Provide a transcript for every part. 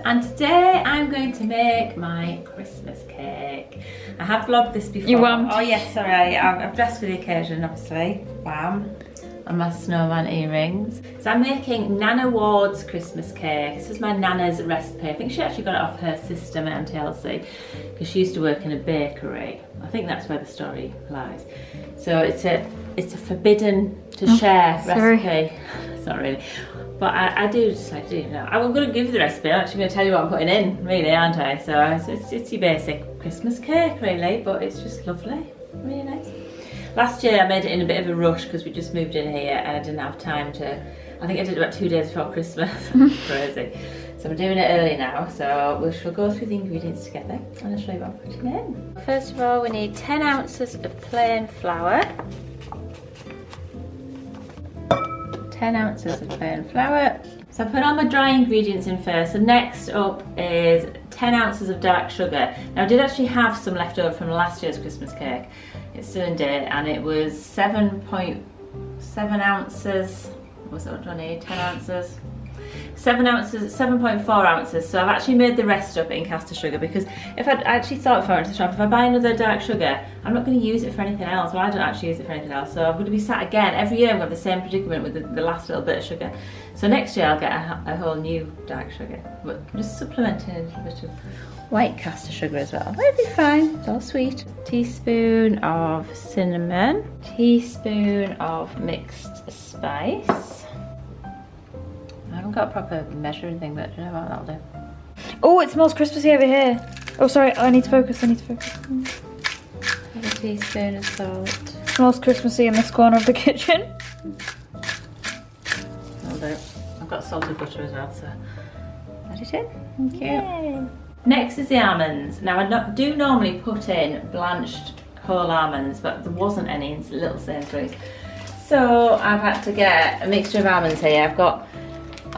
and today I'm going to make my Christmas cake. I have vlogged this before. You won't? Oh yes, sorry, I've dressed for the occasion obviously. Wham. And my snowman earrings. So I'm making Nana Ward's Christmas cake. This is my Nana's recipe. I think she actually got it off her sister, my Auntie Elsie, because she used to work in a bakery. I think that's where the story lies. So it's a forbidden to share recipe. It's not really. But I do just like to, you know, I'm going to give you the recipe. I'm actually going to tell you what I'm putting in, really, aren't I? So it's your basic Christmas cake, really, but it's just lovely, really nice. Last year I made it in a bit of a rush because we just moved in here and I didn't have time to, I think I did it about 2 days before Christmas. Crazy. So I'm doing it early now, so we shall go through the ingredients together and I'll show you what I'm putting in. First of all, we need 10 ounces of plain flour. 10 ounces of plain flour. So I put all my dry ingredients in first. So next up is 10 ounces of dark sugar. Now I did actually have some left over from last year's Christmas cake. It's still in date and it was 7.7 ounces. What's what do I need? 10 ounces? 7 ounces, 7.4 ounces. So I've actually made the rest up in caster sugar because if I actually thought before I went to the shop, if I buy another dark sugar, I'm not going to use it for anything else. Well, I don't actually use it for anything else. So I'm going to be sat again. Every year I'm going to have the same predicament with the last little bit of sugar. So next year I'll get a whole new dark sugar. But I'm just supplementing a little bit of white caster sugar as well. It'll be fine, it's all sweet. Teaspoon of cinnamon. Teaspoon of mixed spice. I haven't got a proper measuring thing, but you know what, that'll do. Oh, it smells Christmassy over here. Oh, sorry, I need to focus, Have a teaspoon of salt. It smells Christmassy in this corner of the kitchen. That'll do. I've got salted butter as well, so add it in. Thank you. Yay. Next is the almonds. Now I do normally put in blanched whole almonds, but there wasn't any in Little Sainsbury's. So I've had to get a mixture of almonds here. I've got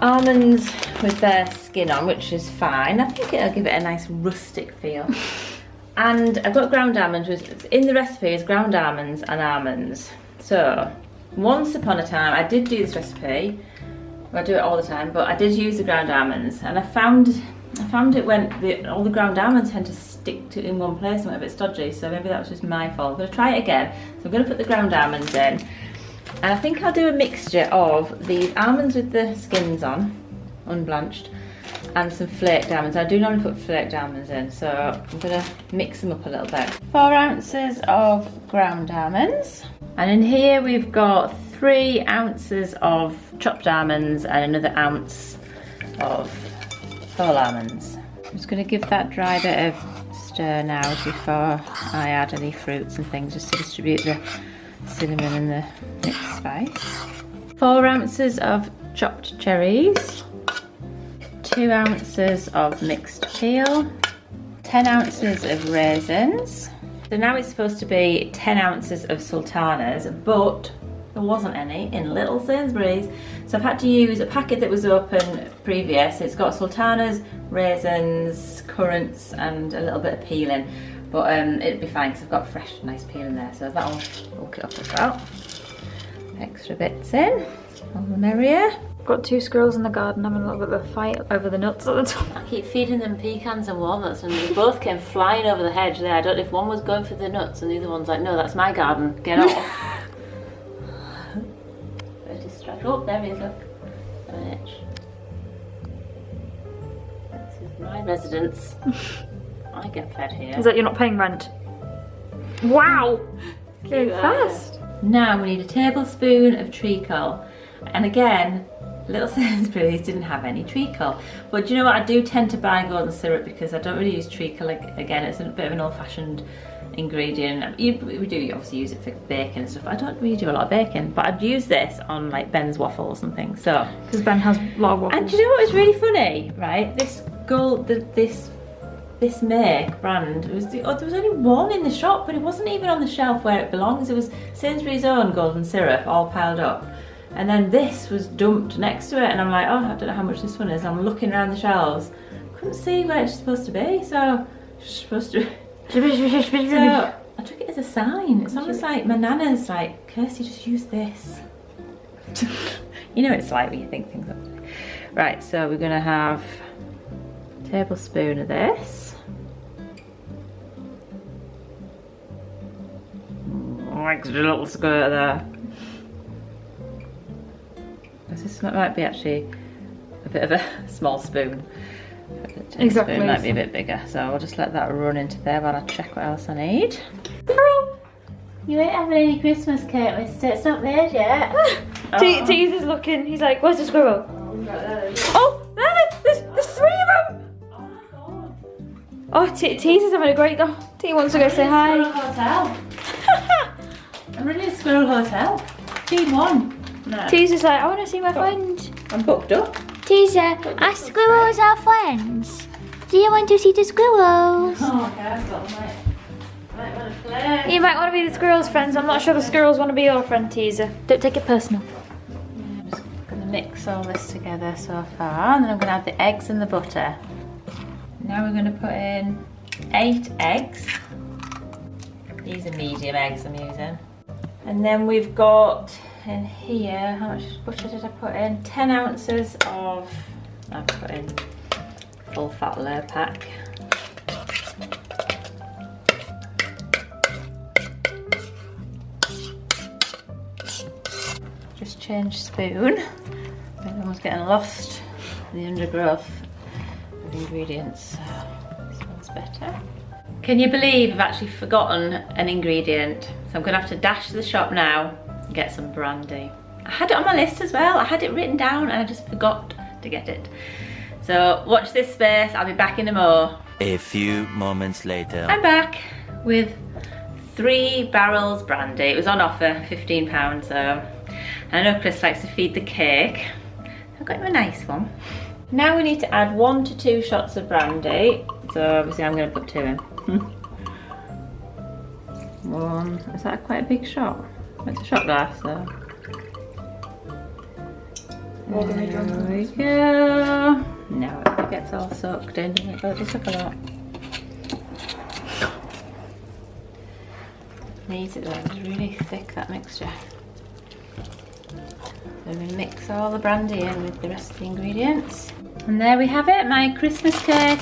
almonds with their skin on, which is fine. I think it'll give it a nice rustic feel. And I've got ground almonds, which in the recipe is ground almonds and almonds. So once upon a time, I did do this recipe. I do it all the time, but I did use the ground almonds, and I found it when all the ground almonds tend to stick to in one place and went a bit stodgy, so maybe that was just my fault. I'm going to try it again. So I'm going to put the ground almonds in, and I think I'll do a mixture of these almonds with the skins on, unblanched, and some flaked almonds. I do normally put flaked almonds in, so I'm going to mix them up a little bit. 4 ounces of ground almonds, and in here we've got 3 ounces of chopped almonds and another ounce of whole almonds. I'm just going to give that dry bit of stir now before I add any fruits and things, just to distribute the cinnamon and the mixed spice. 4 ounces of chopped cherries, 2 ounces of mixed peel, 10 ounces of raisins. So now it's supposed to be 10 ounces of sultanas, but there wasn't any in Little Sainsbury's, so I've had to use a packet that was open previous. It's got sultanas, raisins, currants and a little bit of peeling, but it'd be fine because I've got fresh nice peel in there, so that'll hook it up as well. Extra bits in, all the merrier. Got 2 squirrels in the garden having a little bit of a fight over the nuts at the top. I keep feeding them pecans and walnuts and they both came flying over the hedge there. I don't know if one was going for the nuts and the other one's like, no, that's my garden, get off. Oh, there he is, look. This is my residence. I get fed here. Is that you're not paying rent? Wow! Going fast. Now we need a tablespoon of treacle. And again, Little Sainsbury's didn't have any treacle. But do you know what? I do tend to buy golden syrup because I don't really use treacle. Again, it's a bit of an old-fashioned ingredient. We do obviously use it for bacon and stuff. I don't really do a lot of bacon, but I'd use this on like Ben's waffles and things. So because Ben has a lot of waffles. And do you know what was really funny? Right, this make brand there was only one in the shop, but it wasn't even on the shelf where it belongs. It was Sainsbury's own golden syrup, all piled up. And then this was dumped next to it, and I'm like, oh, I don't know how much this one is. I'm looking around the shelves, couldn't see where it's supposed to be. So it's supposed to. So I took it as a sign. It's almost like my nana's like, Kirsty, just use this. You know what it's like when you think things up. Right, so we're gonna have tablespoon of this. Extra little squirt there. This might be actually a bit of a small spoon. Exactly. Spoon might be a bit bigger, so I'll just let that run into there while I check what else I need. You ain't having any Christmas cake, mister. It's not made yet. Tease is looking. He's like, where's the squirrel? Oh, there's 3 of them. Oh, Tease is having a great go. T wants to go say hi. Hotel. I'm running a squirrel hotel. Feed one. No. Tease is like, I want to see my friend. I'm booked up. Tease, our squirrels are friends. Do you want to see the squirrels? Oh, careful, might want to play. You might want to be the squirrels' friends. I'm not sure the squirrels want to be your friend, Teaser. Don't take it personal. I'm just going to mix all this together so far, and then I'm going to add the eggs and the butter. Now we're going to put in 8 eggs. These are medium eggs I'm using. And then we've got in here, how much butter did I put in? 10 ounces of, I've put in full fat layer pack. Just change spoon. I think I was getting lost in the undergrowth of ingredients, so this one's better. Can you believe I've actually forgotten an ingredient? So I'm gonna have to dash to the shop now and get some brandy. I had it on my list as well. I had it written down and I just forgot to get it. So watch this space, I'll be back in a mo. A few moments later. I'm back with 3 barrels brandy. It was on offer, £15, so I know Chris likes to feed the cake. I've got him a nice one. Now we need to add 1 to 2 shots of brandy. So obviously I'm going to put 2 in. 1, is that quite a big shot? It's a shot glass though. There we go. Now it gets all soaked in, doesn't it? Oh, just look a lot. Needs it though, it's really thick, that mixture. So I'm going to mix all the brandy in with the rest of the ingredients. And there we have it, my Christmas cake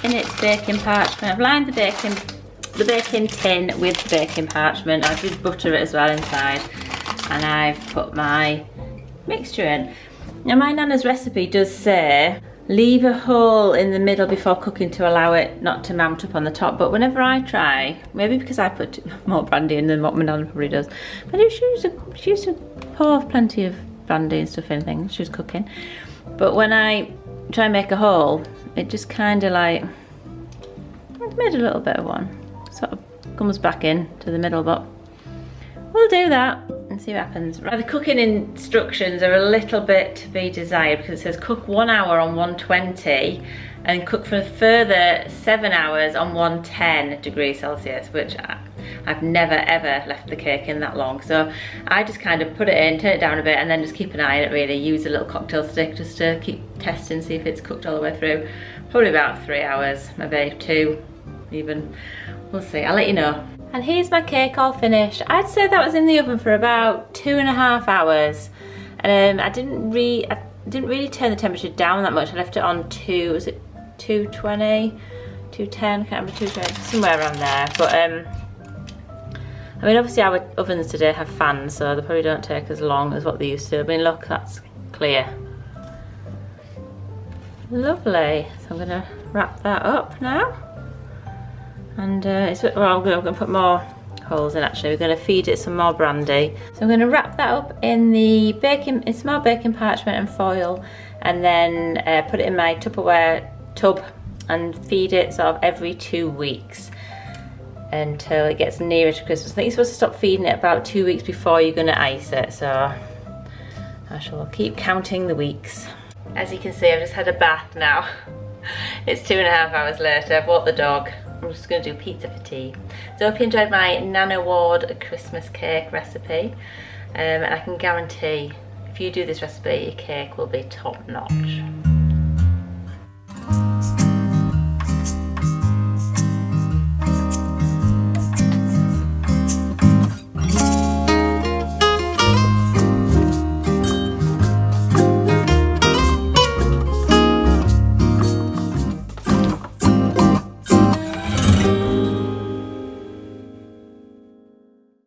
in its baking parchment. I've lined the baking tin with baking parchment. I did butter it as well inside. And I've put my mixture in. Now my Nana's recipe does say leave a hole in the middle before cooking to allow it not to mount up on the top, but whenever I try, maybe because I put more brandy in than what my Nana probably does, but she used to pour plenty of brandy and stuff in things she was cooking, but when I try and make a hole, it just kind of like, I've made a little bit of one, sort of comes back in to the middle, but we'll do that and see what happens. Right, the cooking instructions are a little bit to be desired because it says cook 1 hour on 120 and cook for a further 7 hours on 110 degrees Celsius, which I've never ever left the cake in that long. So I just kind of put it in, turn it down a bit, and then just keep an eye on it really. Use a little cocktail stick just to keep testing, see if it's cooked all the way through. Probably about 3 hours, maybe 2 even. We'll see, I'll let you know. And here's my cake all finished. I'd say that was in the oven for about 2.5 hours. I didn't really turn the temperature down that much. I left it on 220, 210, I can't remember, 220, somewhere around there. But I mean, obviously our ovens today have fans, so they probably don't take as long as what they used to. I mean, look, that's clear. Lovely. So I'm gonna wrap that up now. And I'm going to put more holes in actually. We're going to feed it some more brandy. So I'm going to wrap that up in the small baking parchment and foil, and then put it in my Tupperware tub and feed it sort of every 2 weeks until it gets nearer to Christmas. I think you're supposed to stop feeding it about 2 weeks before you're going to ice it, so I shall keep counting the weeks. As you can see, I've just had a bath now. It's 2.5 hours later. I've walked the dog. I'm just going to do pizza for tea. So I hope you enjoyed my Nana Ward Christmas cake recipe, and I can guarantee if you do this recipe, your cake will be top notch.